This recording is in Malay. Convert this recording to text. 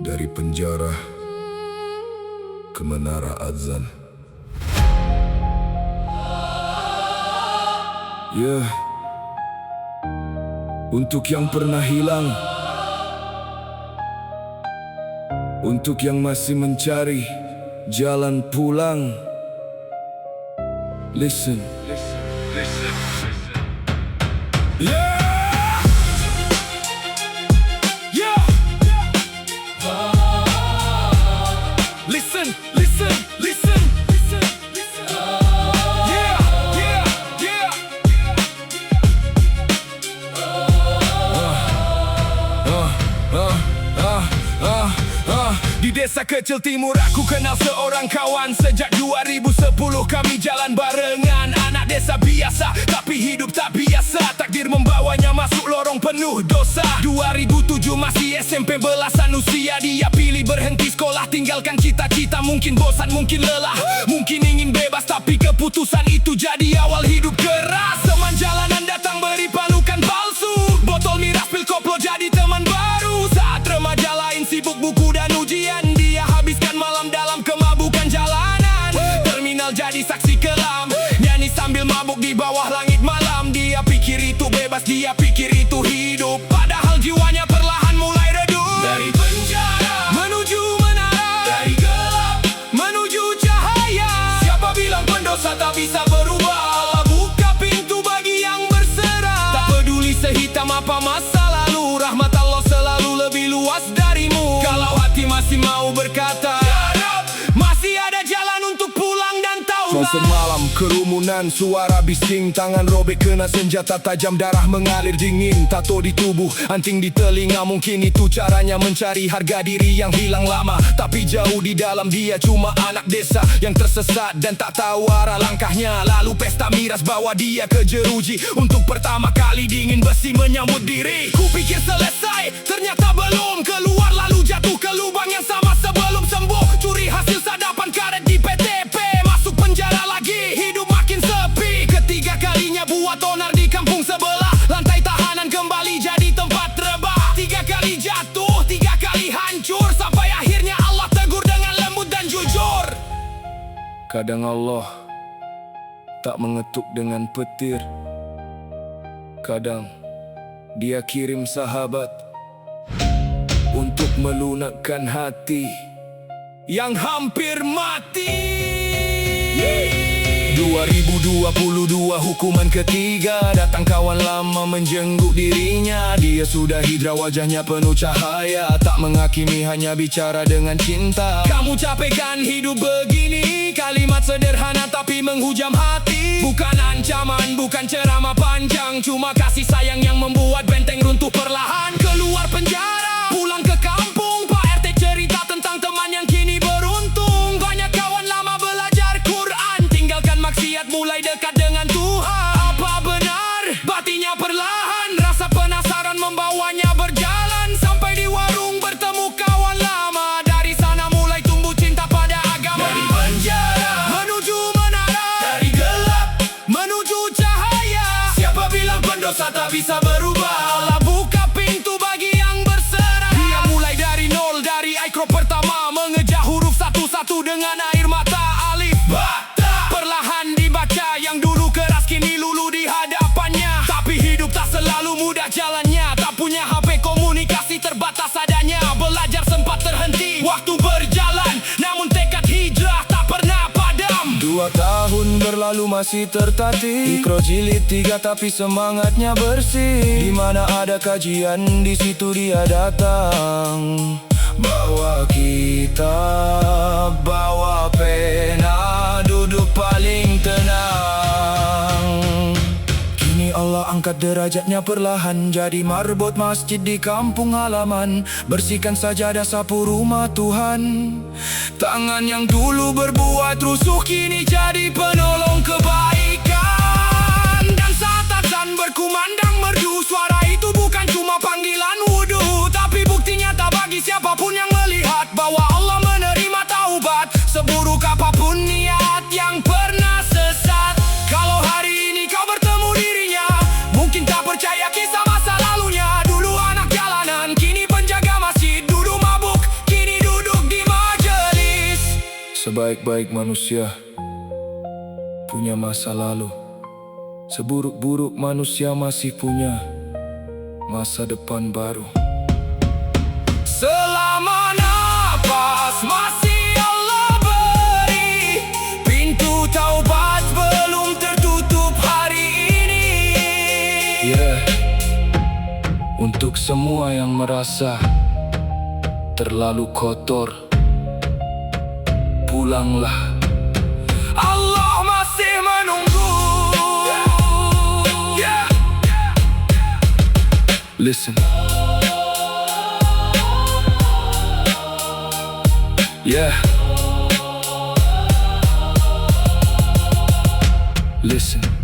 Dari penjara ke menara azan. Ya, untuk yang pernah hilang, untuk yang masih mencari jalan pulang. Listen. Yeah! Yeah! Listen. Yeah, yeah, yeah. Di desa kecil timur aku kenal seorang kawan. Sejak 2010 kami jalan barengan. Anak desa biasa tapi hidup tak biasa. Takdir membawanya masuk lorong penuh dosa. 2007 masih SMP belasan usia. Dia pilih berhenti sekolah, tinggalkan cita-cita. Mungkin bosan, mungkin lelah, mungkin ingin bebas. Tapi keputusan itu jadi awal hidup keras. Teman jalanan datang beri palukan palsu. Botol miras pil koplo jadi teman baru. Saat remaja lain sibuk buku dan ujian, dia habiskan malam dalam kemabukan jalanan. Terminal jadi saksi kelam, nyanyi sambil mabuk di bawah langit malam. Dia pikir itu bebas, dia pikir itu hidup. Padahal jiwanya perlahan mulai redup. Dari penjara menuju menara, dari gelap menuju cahaya. Siapa bilang pendosa tak bisa berubah? Allah buka pintu bagi yang berserah. Tak peduli sehitam apa masa lalu, rahmat Allah selalu lebih luas darimu. Kalau hati masih mau berkata, masih ada jalan untuk pulang dan taubat. Suasana malam kerumunan, suara bising, tangan robek kena senjata tajam, darah mengalir dingin. Tato di tubuh, anting di telinga. Mungkin itu caranya mencari harga diri yang hilang lama. Tapi jauh di dalam dia cuma anak desa yang tersesat dan tak tahu arah langkahnya. Lalu pesta miras bawa dia ke jeruji. Untuk pertama kali dingin besi menyambut diri. Kupikir selesai, ternyata belum. Keluar lalu jatuh ke lubang yang sama sebelum sembuh. Curi hasil sadapan karet di PTP, masuk penjara lagi, hidup makin sepi. Ketiga kalinya buat onar di kampung sebelah. Lantai tahanan kembali jadi tempat rebah. 3 kali jatuh, 3 kali hancur, sampai akhirnya Allah tegur dengan lembut dan jujur. Kadang Allah tak mengetuk dengan petir. Kadang Dia kirim sahabat untuk melunakkan hati yang hampir mati. 2022 hukuman ketiga, datang kawan lama menjenguk dirinya. Dia sudah hidra, wajahnya penuh cahaya, tak menghakimi, hanya bicara dengan cinta. Kamu capek kan hidup begini? Kalimat sederhana tapi menghujam hati. Bukan ancaman, bukan ceramah panjang, cuma kasih sayang yang membuat benteng runtuh perlahan. Keluar penjara, pulang ke kampung, Pak RT cerita tentang teman yang kini beruntung. Banyak kawan lama belajar Quran, tinggalkan maksiat, mulai dekat dengan Tuhan. Apa benar? Batinya perlahan, rasa penasaran membawanya berjalan. Sampai di warung bertemu kawan lama. Dari sana mulai tumbuh cinta pada agama. Dari penjara menuju menara, dari gelap menuju cahaya. Siapa bilang pendosa tak bisa berubah? Allah buka pintu bagi yang berserah. Dia mulai dari nol, dari ikro pertama, mengejar huruf satu-satu dengan air mata. Alif, ba, ta. Perlahan dibaca, yang dulu keras kini lulu di hadapannya. Tapi hidup tak selalu mudah jalannya. Tak punya HP, komunikasi terbatas adanya. Belajar sempat terhenti, waktu berjalan, namun tekad hijrah tak pernah padam. 2 tahun berlalu masih tertatih, Ikro jilid 3 tapi semangatnya bersih. Di mana ada kajian di situ dia datang. Bawa kitab, bawa pena, duduk paling tenang. Kini Allah angkat derajatnya perlahan, jadi marbot masjid di kampung halaman. Bersihkan sajadah, sapu rumah Tuhan. Tangan yang dulu berbuat rusuh kini jadi penolong kebaikan. Dan saat azan berkumandang merdu, suara itu bukan cuma panggilan wudhu, tapi bukti nyata bagi siapapun yang melihat bahwa Allah menerima taubat. Seburuk apapun niat yang pernah sesat, kalau hari ini kau bertemu dirinya, mungkin tak percaya kisah masa lalunya. Dulu anak jalanan, kini penjaga masjid. Dulu mabuk, kini Sebaik-baik manusia punya masa lalu, seburuk-buruk manusia masih punya masa depan baru. Selama nafas masih Allah beri, pintu taubat belum tertutup hari ini. Untuk semua yang merasa terlalu kotor, pulanglah, Allah masih menunggu. Listen. Listen.